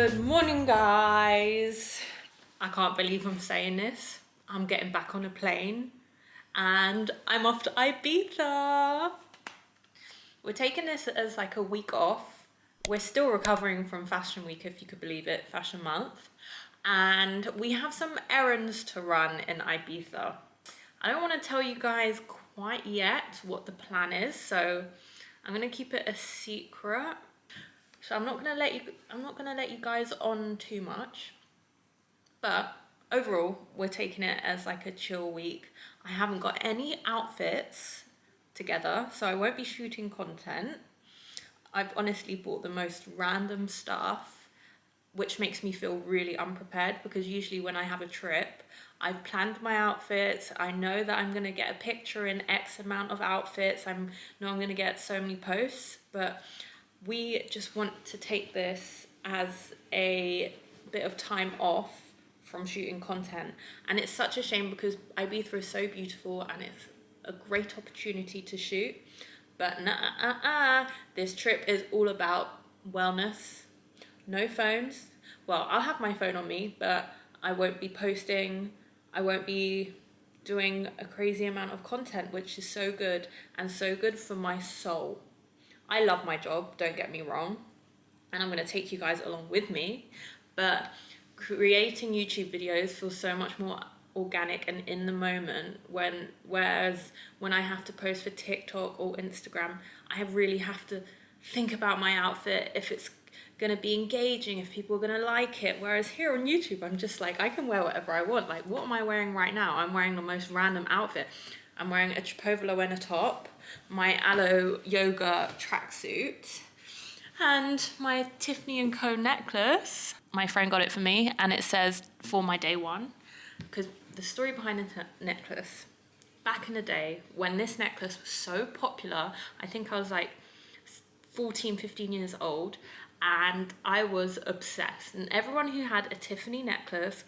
Good morning, guys. I can't believe I'm saying this. I'm getting back on a plane and I'm off to Ibiza. We're taking this as like a week off. We're still recovering from Fashion Week, if you could believe it, Fashion Month. And we have some errands to run in Ibiza. I don't want to tell you guys quite yet what the plan is, so I'm gonna keep it a secret. So I'm not gonna let you guys on too much. But overall, we're taking it as like a chill week. I haven't got any outfits together, so I won't be shooting content. I've honestly bought the most random stuff, which makes me feel really unprepared, because usually when I have a trip, I've planned my outfits. I know that I'm gonna get a picture in X amount of outfits. I know I'm gonna get so many posts, but we just want to take this as a bit of time off from shooting content. And it's such a shame because Ibiza is so beautiful and it's a great opportunity to shoot. But this trip is all about wellness. No phones. Well, I'll have my phone on me, but I won't be posting. I won't be doing a crazy amount of content, which is so good and so good for my soul. I love my job, don't get me wrong, and I'm going to take you guys along with me, but creating YouTube videos feels so much more organic and in the moment, whereas when I have to post for TikTok or Instagram, I really have to think about my outfit, if it's going to be engaging, if people are going to like it, whereas here on YouTube, I'm just like, I can wear whatever I want. Like, what am I wearing right now? I'm wearing the most random outfit. I'm wearing a Chipotle top, my Aloe yoga tracksuit, and my Tiffany & Co necklace. My friend got it for me and it says for my day one, because the story behind the necklace, back in the day when this necklace was so popular, I think I was like 14, 15 years old, and I was obsessed. And everyone who had a Tiffany necklace,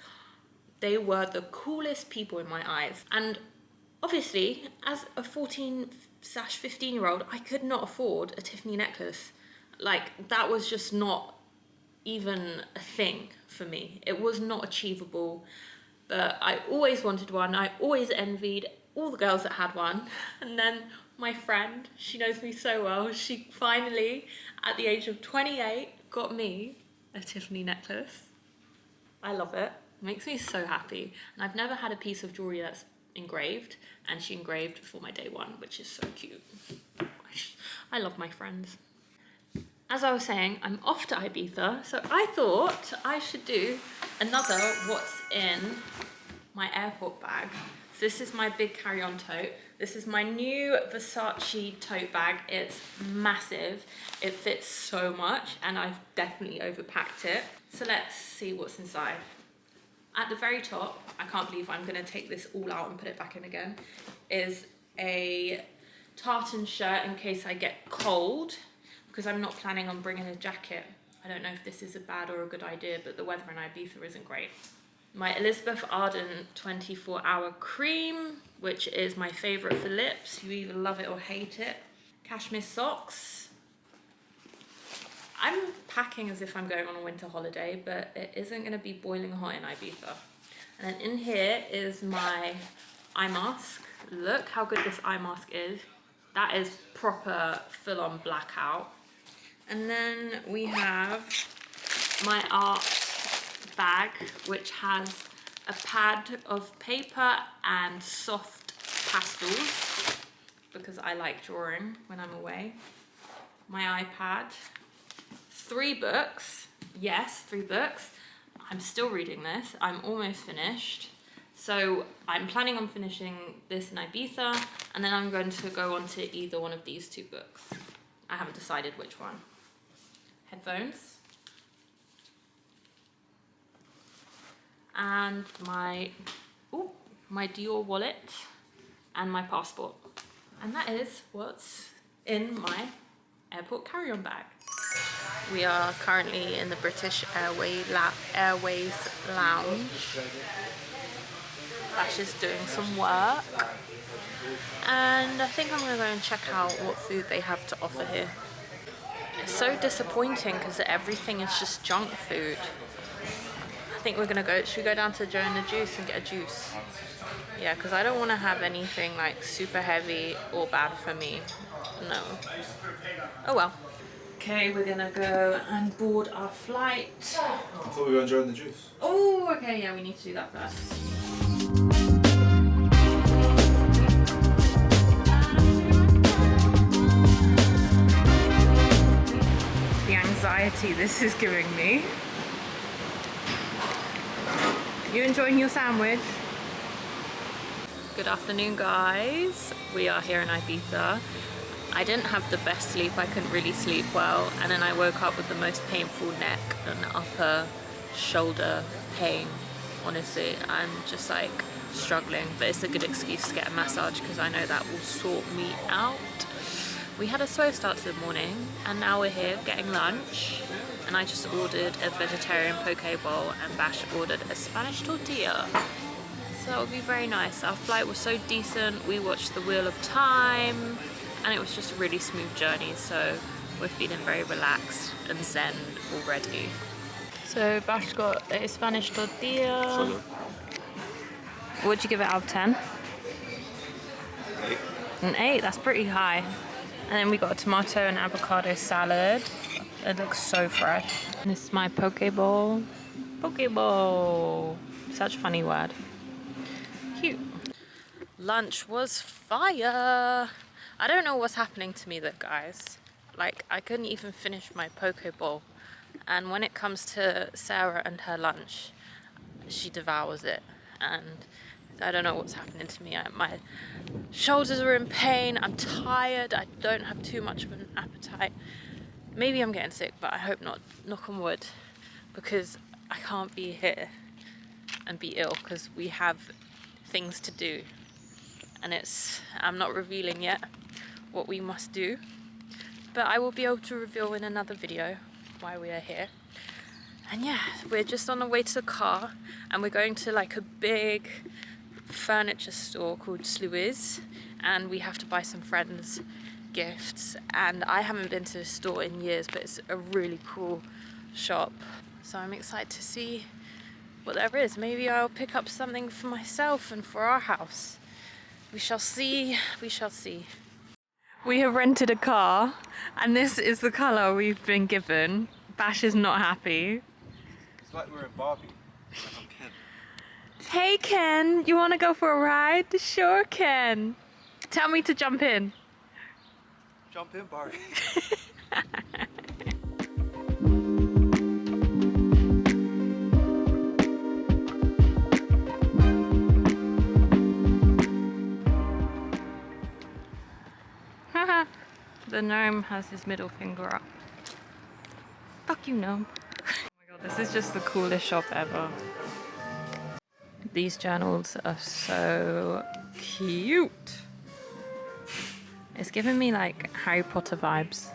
they were the coolest people in my eyes. And obviously, as a 14/15-year-old, I could not afford a Tiffany necklace. Like, that was just not even a thing for me. It was not achievable, but I always wanted one. I always envied all the girls that had one. And then my friend, she knows me so well, she finally, at the age of 28, got me a Tiffany necklace. I love it. It makes me so happy. And I've never had a piece of jewelry that's engraved, and she engraved for my day one, which is so cute. I love my friends. As I was saying, I'm off to Ibiza, so I thought I should do another what's in my airport bag. So this is my big carry-on tote. This is my new Versace tote bag. It's massive. It fits so much, and I've definitely overpacked it. So let's see what's inside. At the very top, I can't believe I'm gonna take this all out and put it back in again, is a tartan shirt in case I get cold, because I'm not planning on bringing a jacket. I don't know if this is a bad or a good idea, but the weather in Ibiza isn't great. My Elizabeth Arden 24-hour cream, which is my favorite for lips. You either love it or hate it. Cashmere socks. I'm packing as if I'm going on a winter holiday, but it isn't going to be boiling hot in Ibiza. And then in here is my eye mask. Look how good this eye mask is. That is proper full-on blackout. And then we have my art bag, which has a pad of paper and soft pastels, because I like drawing when I'm away. My iPad. 3 books. Yes, 3 books. I'm still reading this. I'm almost finished. So I'm planning on finishing this in Ibiza, and then I'm going to go on to either one of these 2 books. I haven't decided which one. Headphones. And my Dior wallet and my passport. And that is what's in my airport carry-on bag. We are currently in the British Airways lounge. Ash is doing some work. And I think I'm gonna go and check out what food they have to offer here. It's so disappointing because everything is just junk food. I think we're gonna go, should we go down to Joe and the Juice and get a juice? Yeah, because I don't want to have anything like super heavy or bad for me. No. Oh well. Okay, we're gonna go and board our flight. I thought we were enjoying the juice. Oh, okay, yeah, we need to do that first. The anxiety this is giving me. You enjoying your sandwich? Good afternoon, guys. We are here in Ibiza. I didn't have the best sleep. I couldn't really sleep well, and then I woke up with the most painful neck and upper shoulder pain. Honestly, I'm just like struggling, but it's a good excuse to get a massage because I know that will sort me out. We had a slow start to the morning, and now we're here getting lunch, and I just ordered a vegetarian poke bowl, and Bash ordered a Spanish tortilla. So that would be very nice. Our flight was so decent. We watched the Wheel of Time, and it was just a really smooth journey, so we're feeling very relaxed and zen already. So Bash got a Spanish tortilla. What'd you give it out of 10? 8. An 8, that's pretty high. And then we got a tomato and avocado salad. It looks so fresh. And this is my poke bowl. Poke bowl. Such a funny word. Cute. Lunch was fire. I don't know what's happening to me though, guys. Like, I couldn't even finish my poke bowl. And when it comes to Sarah and her lunch, she devours it. And I don't know what's happening to me. My shoulders are in pain. I'm tired. I don't have too much of an appetite. Maybe I'm getting sick, but I hope not. Knock on wood. Because I can't be here and be ill because we have things to do. And I'm not revealing yet what we must do, but I will be able to reveal in another video why we are here. And yeah, we're just on the way to the car, and we're going to like a big furniture store called Sluiz, and we have to buy some friends gifts. And I haven't been to the store in years, but it's a really cool shop, so I'm excited to see what there is. Maybe I'll pick up something for myself and for our house. We shall see, we shall see. We have rented a car, and this is the colour we've been given. Bash is not happy. It's like we're in Barbie. Like I'm Ken. Hey Ken, you want to go for a ride? Sure, Ken. Tell me to jump in. Jump in, Barbie. The gnome has his middle finger up. Fuck you, gnome. Oh my god, this is just the coolest shop ever. These journals are so cute. It's giving me like Harry Potter vibes.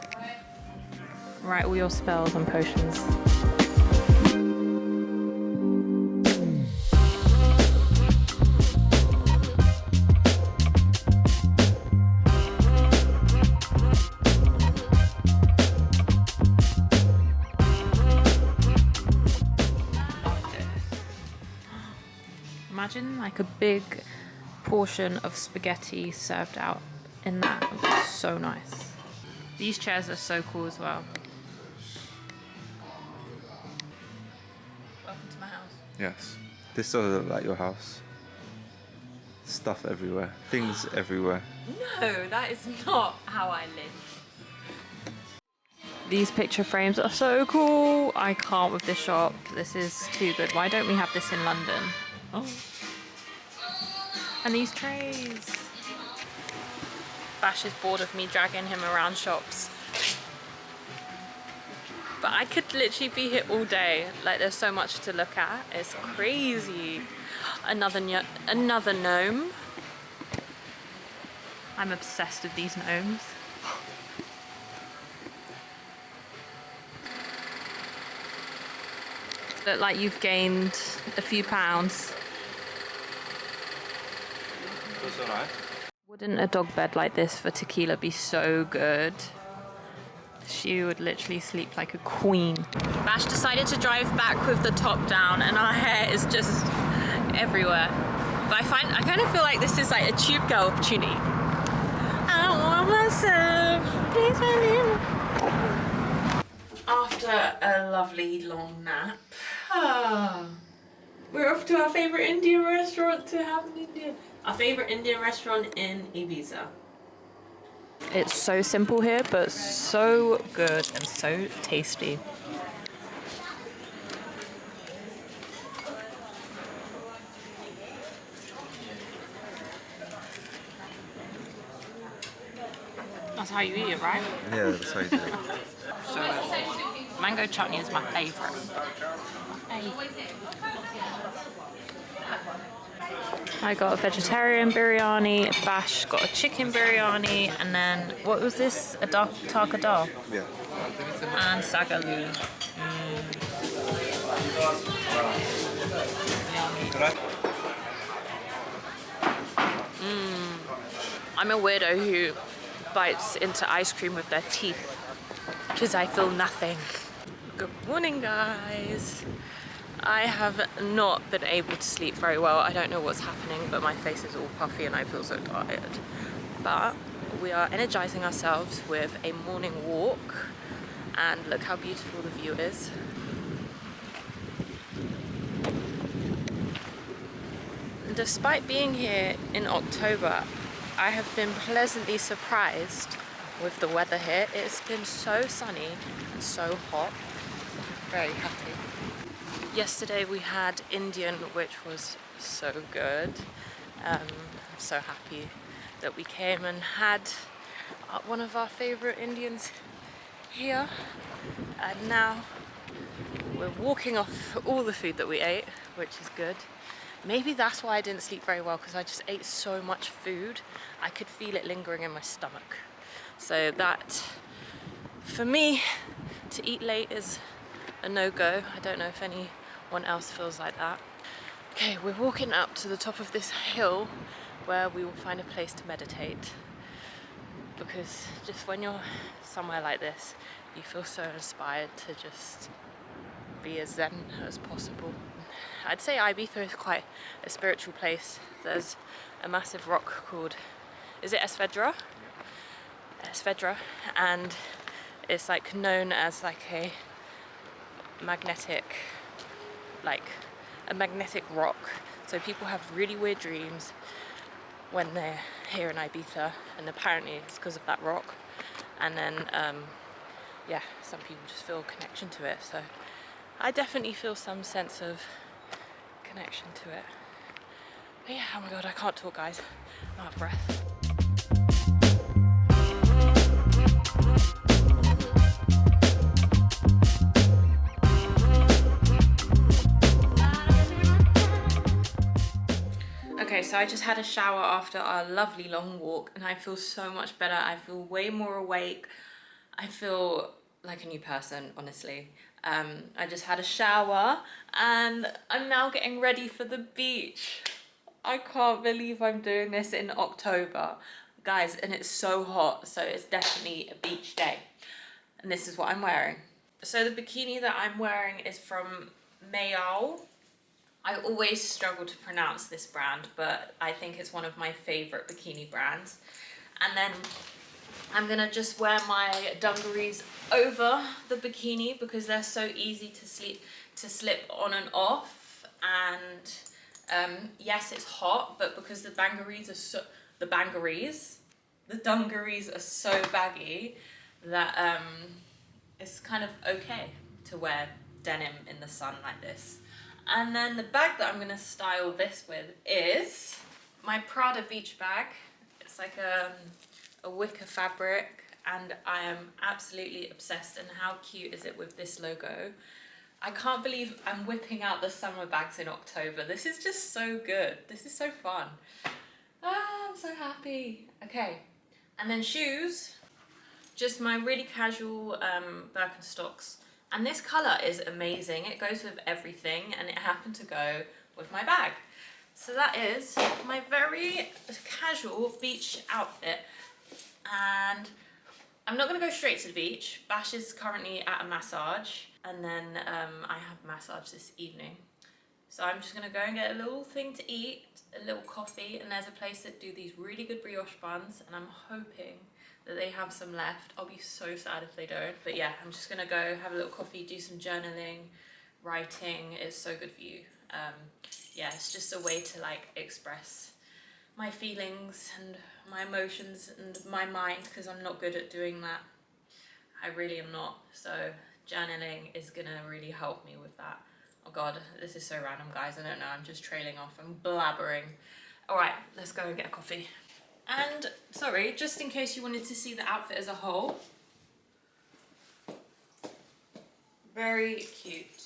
Write all your spells and potions. Imagine like a big portion of spaghetti served out in that. It was so nice. These chairs are so cool as well. Welcome to my house. Yes. This doesn't look like your house. Stuff everywhere. Things everywhere. No, that is not how I live. These picture frames are so cool. I can't with this shop. This is too good. Why don't we have this in London? Oh. And these trays. Bash is bored of me dragging him around shops. But I could literally be here all day. Like, there's so much to look at. It's crazy. Another gnome. I'm obsessed with these gnomes. Look like you've gained a few pounds. That's alright. Wouldn't a dog bed like this for tequila be so good? she would literally sleep like a queen. Bash decided to drive back with the top down and our hair is just everywhere. But I kind of feel like this is like a tube girl opportunity. I want myself, please after a lovely long nap, we're off to our favourite Indian restaurant to have our favourite Indian restaurant in Ibiza. It's so simple here, but so good and so tasty. That's how you eat it, right? Yeah, that's how you do it. So, mango chutney is my favourite. I got a vegetarian biryani, Bash got a chicken biryani, and then, what was this? A taka dal? Yeah. And sagaloo. I'm a weirdo who bites into ice cream with their teeth because I feel nothing. Good morning, guys. I have not been able to sleep very well. I don't know what's happening, but my face is all puffy and I feel so tired. But we are energizing ourselves with a morning walk, and look how beautiful the view is. Despite being here in October, I have been pleasantly surprised with the weather here. It's been so sunny and so hot. I'm very happy. Yesterday we had Indian, which was so good. I'm so happy that we came and had one of our favorite Indians here. And now we're walking off all the food that we ate, which is good. Maybe that's why I didn't sleep very well, because I just ate so much food. I could feel it lingering in my stomach. So that, for me, to eat late is a no-go. I don't know if anyone else feels like that. Okay, we're walking up to the top of this hill where we will find a place to meditate. Because just when you're somewhere like this, you feel so inspired to just be as zen as possible. I'd say Ibiza is quite a spiritual place. There's a massive rock called, is it Esvedra? Esvedra, and it's like known as like a magnetic rock. So people have really weird dreams when they're here in Ibiza, and apparently it's because of that rock. And then yeah, some people just feel a connection to it. So I definitely feel some sense of connection to it. But yeah, oh my god, I can't talk, guys. I'm out of breath. Okay, so I just had a shower after our lovely long walk and I feel so much better. I feel way more awake. I feel like a new person, honestly. I just had a shower and I'm now getting ready for the beach. I can't believe I'm doing this in October, guys, and it's so hot, so it's definitely a beach day. And this is what I'm wearing. So the bikini that I'm wearing is from Mayal. I always struggle to pronounce this brand, but I think it's one of my favorite bikini brands. And then I'm gonna just wear my dungarees over the bikini because they're so easy to slip on and off. And yes, it's hot, but because the dungarees are so baggy that it's kind of okay to wear denim in the sun like this. And then the bag that I'm gonna style this with is my Prada beach bag. It's like a wicker fabric, and I am absolutely obsessed. And how cute is it with this logo? I can't believe I'm whipping out the summer bags in October. This is just so good. This is so fun. I'm so happy. Okay, and then shoes, just my really casual Birkenstocks. And this colour is amazing. It goes with everything, and it happened to go with my bag. So that is my very casual beach outfit. And I'm not gonna go straight to the beach. Bash is currently at a massage, and then I have massage this evening. So I'm just gonna go and get a little thing to eat, a little coffee, and there's a place that do these really good brioche buns, and I'm hoping that they have some left. I'll be so sad if they don't. But yeah, I'm just gonna go have a little coffee, do some journaling, writing. It's so good for you. Yeah, it's just a way to like express my feelings and my emotions and my mind, because I'm not good at doing that. I really am not. So journaling is gonna really help me with that. Oh god, this is so random, guys. I don't know, I'm just trailing off. I'm blabbering. All right, let's go and get a coffee. And sorry, just in case you wanted to see the outfit as a whole. Very cute.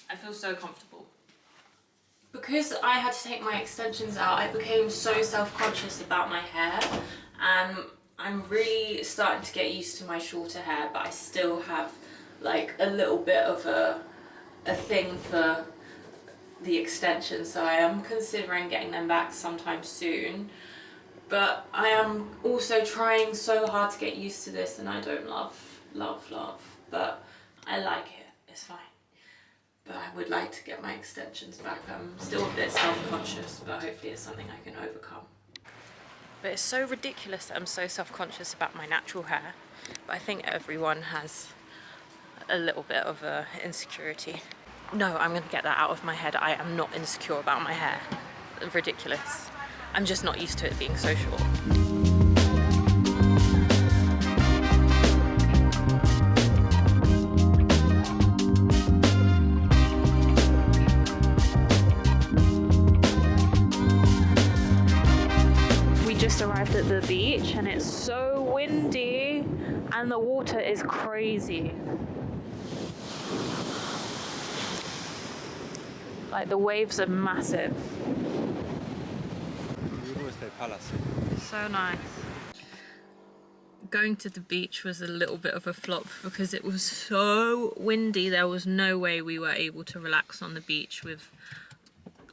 I feel so comfortable. Because I had to take my extensions out, I became so self-conscious about my hair. I'm really starting to get used to my shorter hair, but I still have like a little bit of a thing for the extensions, so I am considering getting them back sometime soon. But I am also trying so hard to get used to this, and I don't love, but I like it, it's fine. But I would like to get my extensions back. I'm still a bit self-conscious, but hopefully it's something I can overcome. But it's so ridiculous that I'm so self-conscious about my natural hair, but I think everyone has a little bit of a insecurity. No, I'm gonna get that out of my head. I am not insecure about my hair. Ridiculous. I'm just not used to it being so short. We just arrived at the beach and it's so windy and the water is crazy. Like the waves are massive. We always say palace. So nice. Going to the beach was a little bit of a flop because it was so windy. There was no way we were able to relax on the beach with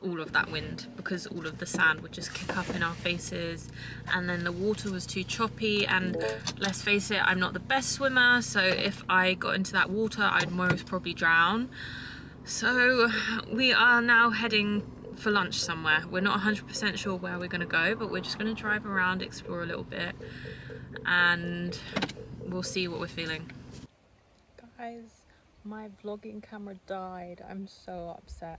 all of that wind, because all of the sand would just kick up in our faces, and then the water was too choppy, and let's face it, I'm not the best swimmer, so if I got into that water I'd most probably drown. So we are now heading for lunch somewhere. We're not 100% sure where we're going to go, but we're just going to drive around, explore a little bit, and we'll see what we're feeling. Guys, my vlogging camera died. I'm so upset.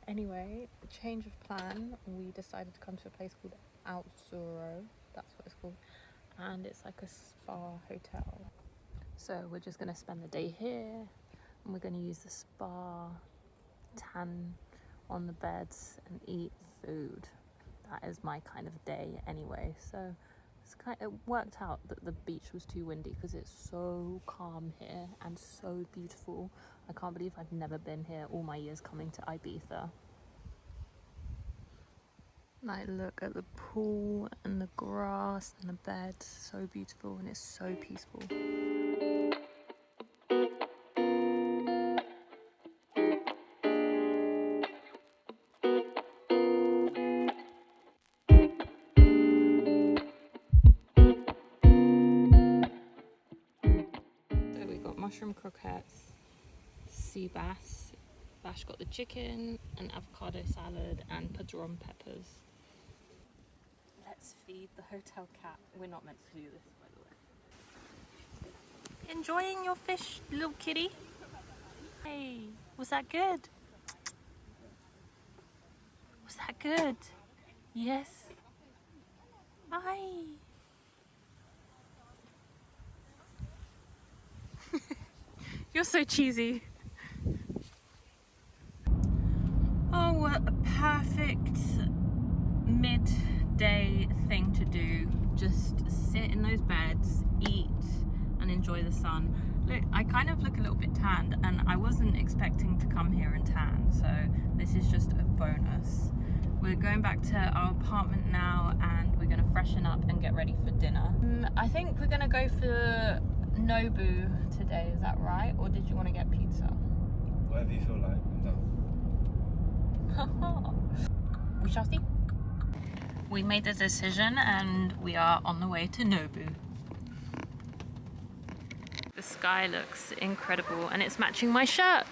Anyway, change of plan. We decided to come to a place called Atzaro. That's what it's called. And it's like a spa hotel. So we're just going to spend the day here. And we're going to use the spa, tan on the beds and eat food. That is my kind of day anyway. So it worked out that the beach was too windy because it's so calm here and so beautiful. I can't believe I've never been here all my years coming to Ibiza. Like, look at the pool and the grass and the bed. So beautiful, and it's so peaceful. So we got mushroom croquettes, sea bass. Bash got the chicken, an avocado salad, and padron peppers. Let's feed the hotel cat. We're not meant to do this, by the way. Enjoying your fish, little kitty? Hey, was that good? Was that good? Yes. Hi. You're so cheesy. Oh, what a perfect midday thing to do. Just sit in those beds, eat, and enjoy the sun. Look, I kind of look a little bit tanned, and I wasn't expecting to come here and tan, so this is just a bonus. We're going back to our apartment now, and we're gonna freshen up and get ready for dinner. I think we're gonna go for Nobu today, is that right? Or did you want to get pizza? Whatever you feel like. No. We shall see. We made the decision and we are on the way to Nobu. sky looks incredible and it's matching my shirt.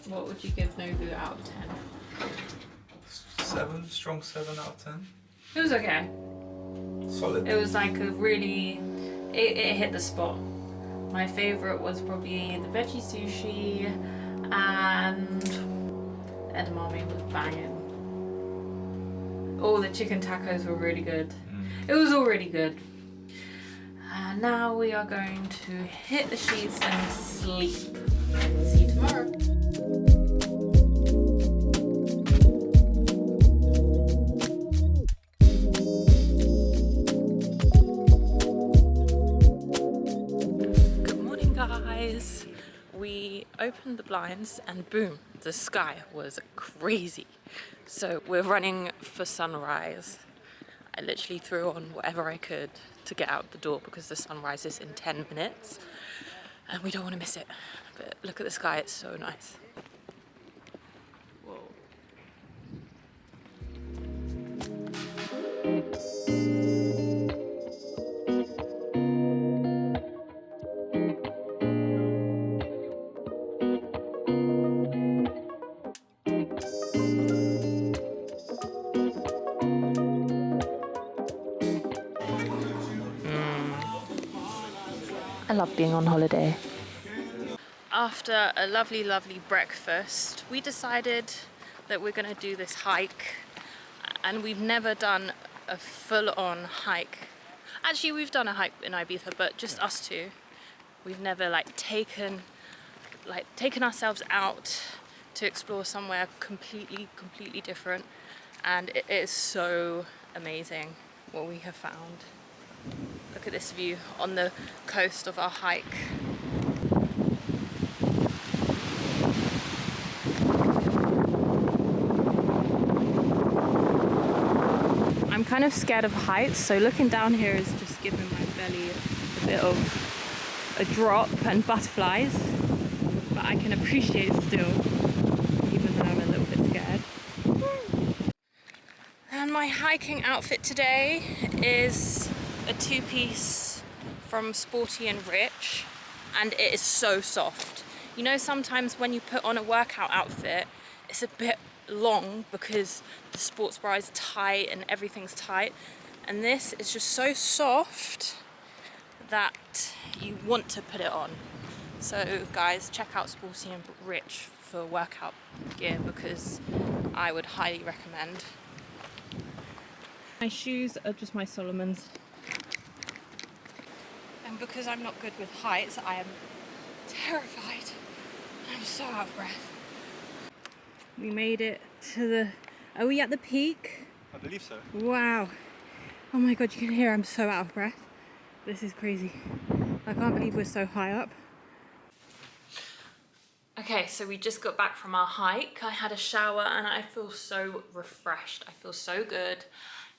What would you give Nobu out of 10? 7, strong 7 out of 10. It was okay. Solid. It was like a really, it hit the spot. My favourite was probably the veggie sushi, and edamame was banging. All the chicken tacos were really good. It was all really good. And now we are going to hit the sheets and sleep. See you tomorrow. Guys, we opened the blinds and boom, the sky was crazy. So we're running for sunrise. I literally threw on whatever I could to get out the door because the sunrise is in 10 minutes and we don't want to miss it. But look at the sky, it's so nice. Whoa. I love being on holiday. After a lovely, lovely breakfast, we decided that we're going to do this hike. And we've never done a full-on hike. Actually, we've done a hike in Ibiza, but just us two. We've never taken ourselves out to explore somewhere completely different. And it is so amazing what we have found. Look at this view on the coast of our hike. I'm kind of scared of heights, so looking down here is just giving my belly a bit of a drop and butterflies. But I can appreciate it still, even though I'm a little bit scared. And my hiking outfit today is a two-piece from Sporty and Rich, and it is so soft. You know, sometimes when you put on a workout outfit, it's a bit long because the sports bra is tight and everything's tight, and this is just so soft that you want to put it on. So guys, check out Sporty and Rich for workout gear because I would highly recommend. My shoes are just my Solomon's. And because I'm not good with heights, I am terrified. I'm so out of breath. We made it to the... Are we at the peak? I believe so. Wow. Oh my god, you can hear I'm so out of breath. This is crazy. I can't believe we're so high up. Okay, so we just got back from our hike. I had a shower and I feel so refreshed. I feel so good.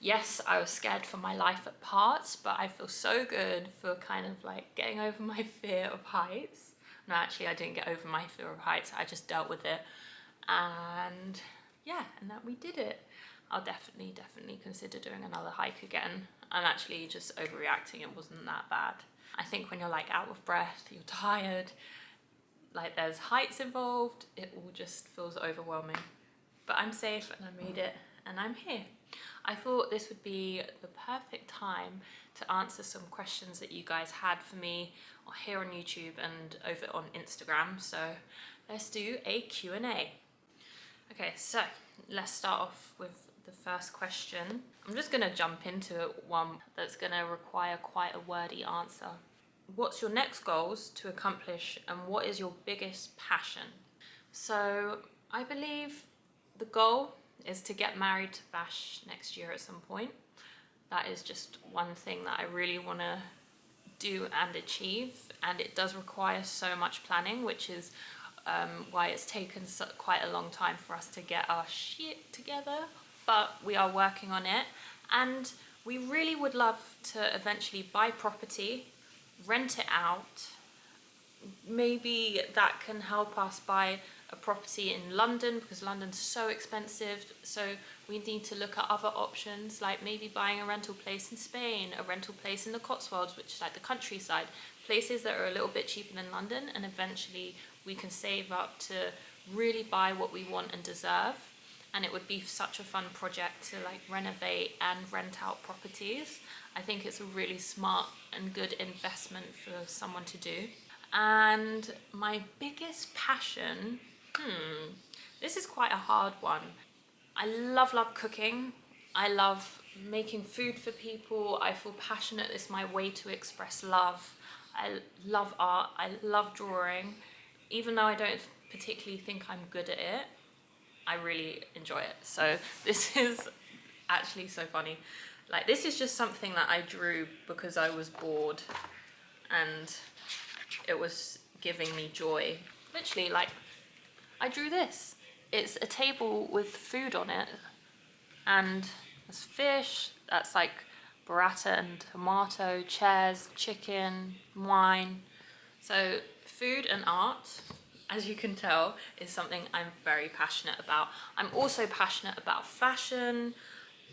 Yes, I was scared for my life at parts, but I feel so good for kind of getting over my fear of heights. No, actually, I didn't get over my fear of heights. I just dealt with it. And yeah, and that we did it. I'll definitely consider doing another hike again. I'm actually just overreacting. It wasn't that bad. I think when you're out of breath, you're tired, there's heights involved, it all just feels overwhelming. But I'm safe and I made it and I'm here. I thought this would be the perfect time to answer some questions that you guys had for me here on YouTube and over on Instagram. So let's do a Q&A. Okay, so let's start off with the first question. I'm just gonna jump into one that's gonna require quite a wordy answer. What's your next goals to accomplish and what is your biggest passion? So I believe the goal is to get married to Bash next year at some point. That is just one thing that I really want to do and achieve, and it does require so much planning, which is why it's taken quite a long time for us to get our shit together, but we are working on it, and we really would love to eventually buy property rent it out. Maybe that can help us buy a property in London, because London's so expensive. So we need to look at other options, like maybe buying a rental place in Spain, a rental place in the Cotswolds, which is like the countryside, places that are a little bit cheaper than London, and eventually we can save up to really buy what we want and deserve. And it would be such a fun project to like renovate and rent out properties. I think it's a really smart and good investment for someone to do. And my biggest passion, this is quite a hard one. I love cooking. I love making food for people. I feel passionate. It's my way to express love. I love art. I love drawing. Even though I don't particularly think I'm good at it, I really enjoy it. So this is actually so funny. Like, this is just something that I drew because I was bored and it was giving me joy. Literally, like, I drew this. It's a table with food on it, and there's fish, that's like burrata and tomato, chairs, chicken, wine. So food and art, as you can tell, is something I'm very passionate about. I'm also passionate about fashion.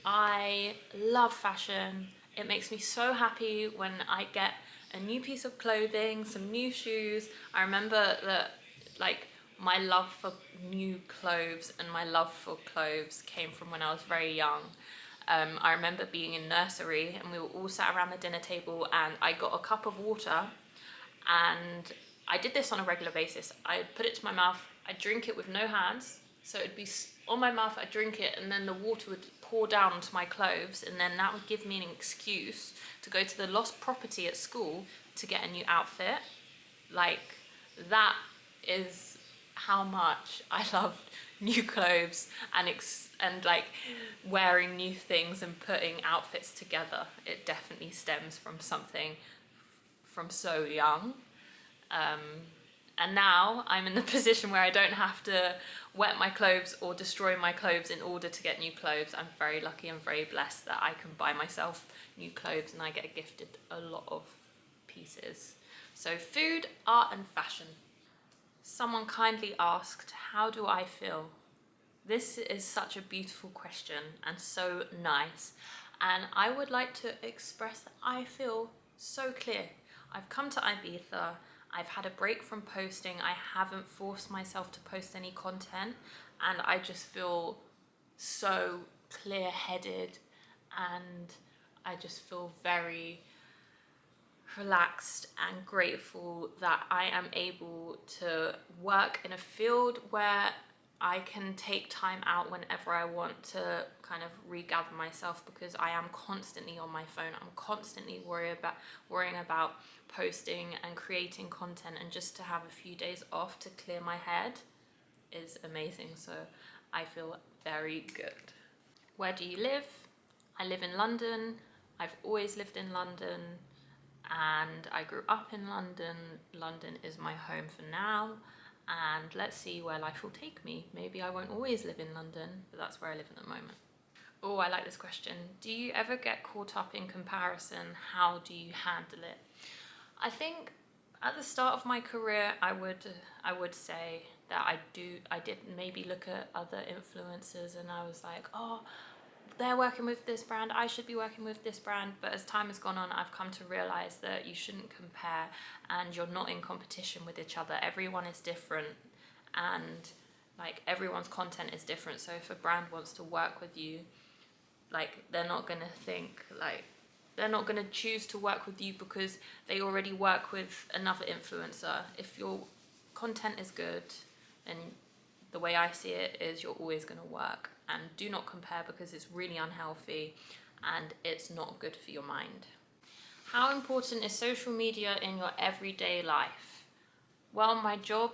I love fashion. It makes me so happy when I get a new piece of clothing, some new shoes. I remember that, like, my love for new clothes and my love for clothes came from when I was very young. I remember being in nursery and we were all sat around the dinner table and I got a cup of water, and I did this on a regular basis. I'd put it to my mouth, I'd drink it with no hands, so it'd be on my mouth, I'd drink it, and then the water would pour down onto my clothes, and then that would give me an excuse to go to the lost property at school to get a new outfit. Like, that is how much I love new clothes and like wearing new things and putting outfits together. It definitely stems from something from so young. And now I'm in the position where I don't have to wet my clothes or destroy my clothes in order to get new clothes. I'm very lucky and very blessed that I can buy myself new clothes, and I get gifted a lot of pieces. So food, art and fashion. Someone kindly asked, how do I feel? This is such a beautiful question and so nice. And I would like to express that I feel so clear. I've come to Ibiza. I've had a break from posting. I haven't forced myself to post any content, and I just feel so clear-headed, and I just feel very relaxed and grateful that I am able to work in a field where I can take time out whenever I want to kind of regather myself, because I am constantly on my phone. I'm constantly worrying about posting and creating content, and just to have a few days off to clear my head is amazing. So I feel very good. Where do you live? I live in London. I've always lived in London, and I grew up in London. London is my home for now, and let's see where life will take me. Maybe I won't always live in London, but that's where I live at the moment. Oh, I like this question. Do you ever get caught up in comparison? How do you handle it? I think at the start of my career, I would say that I did maybe look at other influencers, and I was like, oh, they're working with this brand, I should be working with this brand. But as time has gone on, I've come to realize that you shouldn't compare, and you're not in competition with each other. Everyone is different, and like everyone's content is different. So if a brand wants to work with you, like they're not gonna choose to work with you because they already work with another influencer. If your content is good, then the way I see it is you're always going to work. And do not compare, because it's really unhealthy and it's not good for your mind. How important is social media in your everyday life? Well, my job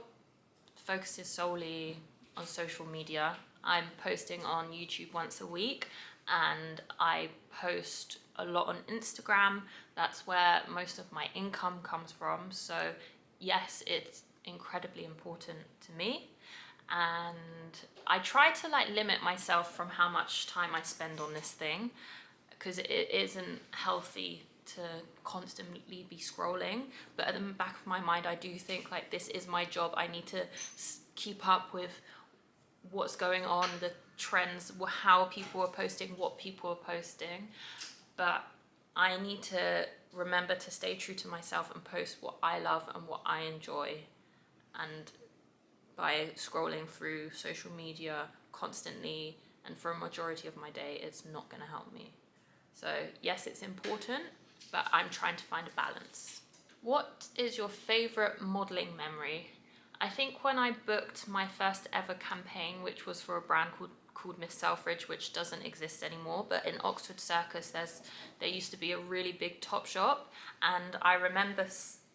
focuses solely on social media. I'm posting on YouTube once a week, and I post a lot on Instagram. That's where most of my income comes from. So yes, it's incredibly important to me. And I try to like limit myself from how much time I spend on this thing, because it isn't healthy to constantly be scrolling, but at the back of my mind I do think like this is my job. I need to keep up with what's going on, the trends, how people are posting, what people are posting, but I need to remember to stay true to myself and post what I love and what I enjoy. And by scrolling through social media constantly and for a majority of my day, it's not going to help me. So yes, it's important, but I'm trying to find a balance. What is your favorite modeling memory? I think when I booked my first ever campaign, which was for a brand called Miss Selfridge, which doesn't exist anymore, but in Oxford Circus there used to be a really big Topshop, and I remember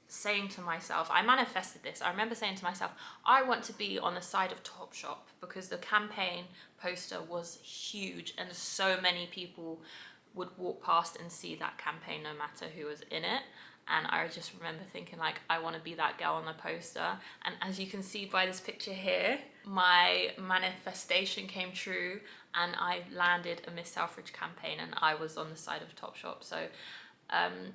saying to myself, I manifested this, I remember saying to myself, I want to be on the side of Topshop, because the campaign poster was huge and so many people would walk past and see that campaign no matter who was in it. And I just remember thinking like, I want to be that girl on the poster. And as you can see by this picture here, my manifestation came true and I landed a Miss Selfridge campaign and I was on the side of Topshop. So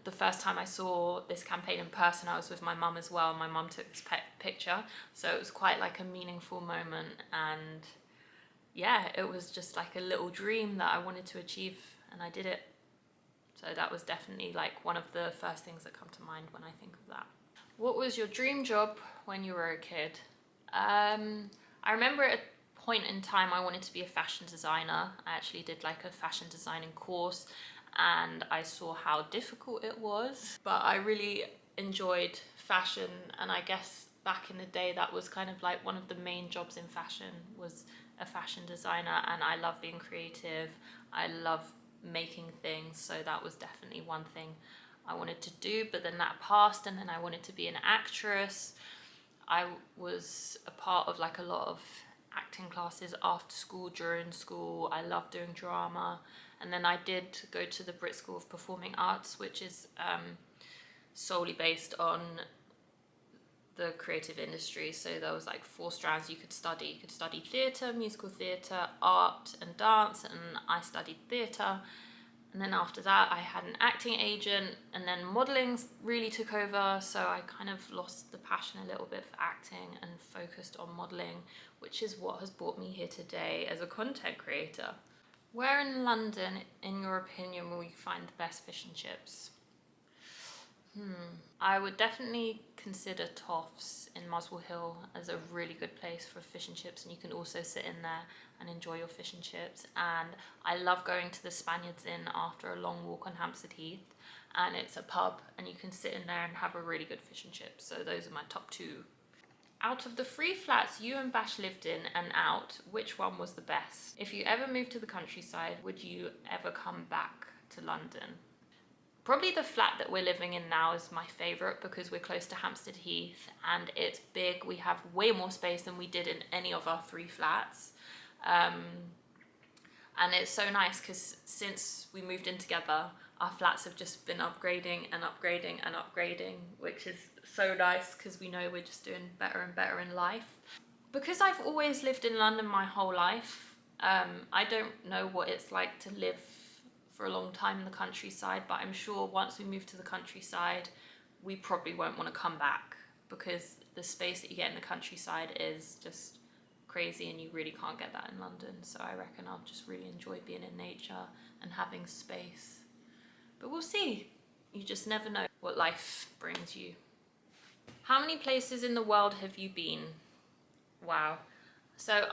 the first time I saw this campaign in person, I was with my mum as well. My mum took this picture. So it was quite like a meaningful moment. And yeah, it was just like a little dream that I wanted to achieve, and I did it. So that was definitely like one of the first things that come to mind when I think of that. What was your dream job when you were a kid? I remember at a point in time I wanted to be a fashion designer. I actually did like a fashion designing course and I saw how difficult it was, but I really enjoyed fashion, and I guess back in the day that was kind of like one of the main jobs in fashion, was a fashion designer, and I love being creative. I love making things, so that was definitely one thing I wanted to do, but then that passed, and then I wanted to be an actress. I was a part of like a lot of acting classes after school, during school. I love doing drama, and then I did go to the Brit School of Performing Arts, which is solely based on the creative industry. So there was like 4 strands you could study. You could study theatre, musical theatre, art and dance, and I studied theatre. And then after that I had an acting agent, and then modelling really took over, so I kind of lost the passion a little bit for acting and focused on modelling, which is what has brought me here today as a content creator. Where in London, in your opinion, will you find the best fish and chips? I would definitely consider Toffs in Muswell Hill as a really good place for fish and chips, and you can also sit in there and enjoy your fish and chips. And I love going to the Spaniards Inn after a long walk on Hampstead Heath, and it's a pub and you can sit in there and have a really good fish and chips. So those are my top 2. Out of the 3 flats you and Bash lived in and out, which one was the best? If you ever moved to the countryside, would you ever come back to London? Probably the flat that we're living in now is my favourite, because we're close to Hampstead Heath and it's big. We have way more space than we did in any of our 3 flats. And it's so nice because since we moved in together, our flats have just been upgrading and upgrading and upgrading, which is so nice because we know we're just doing better and better in life. Because I've always lived in London my whole life, I don't know what it's like to live for a long time in the countryside, but I'm sure once we move to the countryside, we probably won't want to come back, because the space that you get in the countryside is just crazy and you really can't get that in London. So I reckon I'll just really enjoy being in nature and having space. But we'll see. You just never know what life brings you. How many places in the world have you been? Wow. So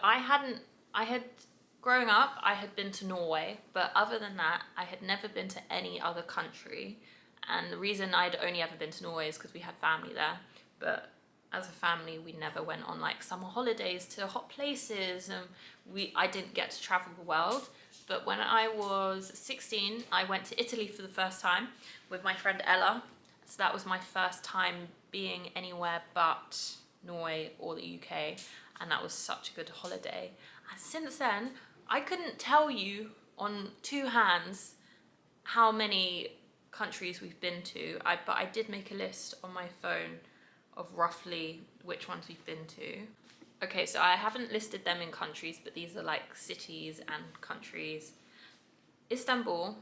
growing up, I had been to Norway, but other than that, I had never been to any other country. And the reason I'd only ever been to Norway is because we had family there. But as a family, we never went on like summer holidays to hot places, and I didn't get to travel the world. But when I was 16, I went to Italy for the first time with my friend Ella. So that was my first time being anywhere but Norway or the UK, and that was such a good holiday. And since then, I couldn't tell you on 2 hands how many countries we've been to, but I did make a list on my phone of roughly which ones we've been to. Okay, so I haven't listed them in countries, but these are like cities and countries. Istanbul,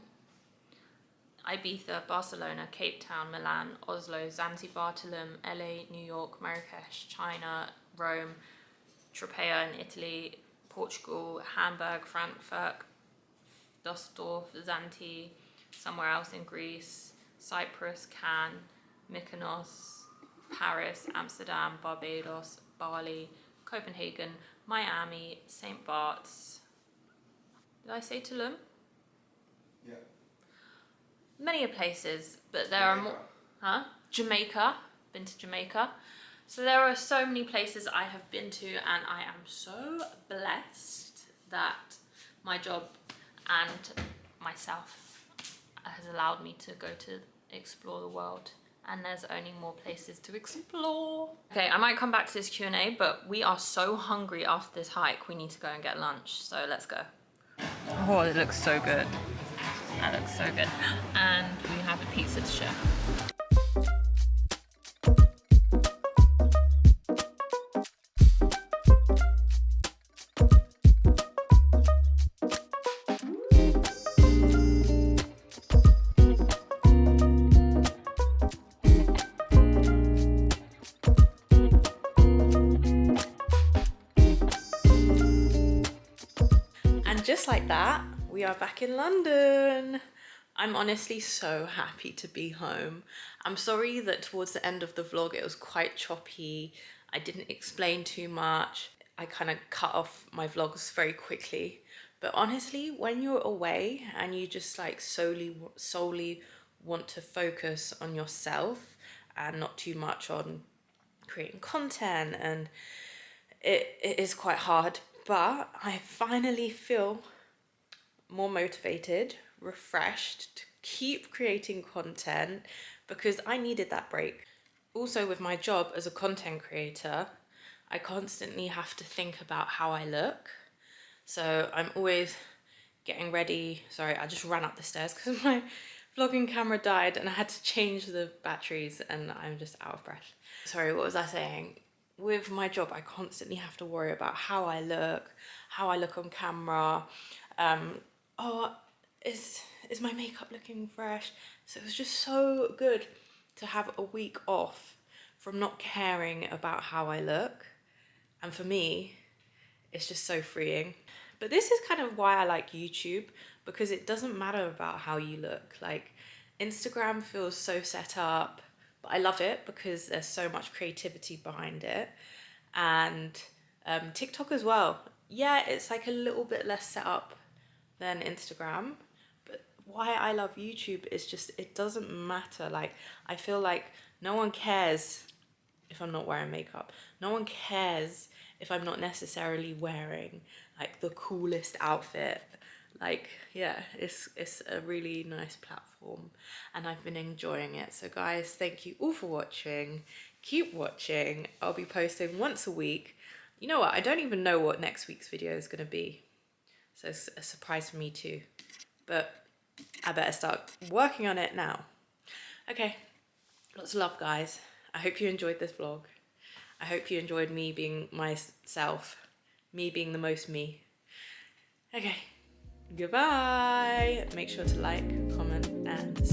Ibiza, Barcelona, Cape Town, Milan, Oslo, Zanzibar, Tulum, LA, New York, Marrakesh, China, Rome, Tropea in Italy, Portugal, Hamburg, Frankfurt, Dusseldorf, Zante, somewhere else in Greece, Cyprus, Cannes, Mykonos, Paris, Amsterdam, Barbados, Bali, Copenhagen, Miami, St. Bart's. Did I say Tulum? Yeah. Many places, but there are more. Huh? Jamaica. Been to Jamaica. So there are so many places I have been to, and I am so blessed that my job and myself has allowed me to go to explore the world. And there's only more places to explore. Okay, I might come back to this Q&A, but we are so hungry after this hike. We need to go and get lunch, so let's go. Oh, it looks so good. That looks so good. And we have a pizza to share. And just like that, we are back in London. I'm honestly so happy to be home. I'm sorry that towards the end of the vlog it was quite choppy. I didn't explain too much. I kind of cut off my vlogs very quickly. But honestly, when you're away and you just like solely want to focus on yourself and not too much on creating content, and it is quite hard, but I finally feel more motivated, refreshed to keep creating content because I needed that break. Also, with my job as a content creator, I constantly have to think about how I look. So I'm always getting ready. Sorry, I just ran up the stairs because my vlogging camera died and I had to change the batteries and I'm just out of breath. Sorry, what was I saying? With my job, I constantly have to worry about how I look on camera. Oh, is my makeup looking fresh? So it was just so good to have a week off from not caring about how I look. And for me, it's just so freeing. But this is kind of why I like YouTube, because it doesn't matter about how you look. Like, Instagram feels so set up, but I love it because there's so much creativity behind it. And TikTok as well. Yeah, it's like a little bit less set up than Instagram, but why I love YouTube is just, it doesn't matter. Like, I feel like no one cares if I'm not wearing makeup. No one cares if I'm not necessarily wearing like the coolest outfit. Like, yeah, it's a really nice platform and I've been enjoying it. So guys, thank you all for watching. Keep watching. I'll be posting once a week. You know what? I don't even know what next week's video is going to be. So it's a surprise for me too. But I better start working on it now. Okay, lots of love, guys. I hope you enjoyed this vlog. I hope you enjoyed me being myself. Me being the most me. Okay, goodbye. Make sure to like, comment, and subscribe.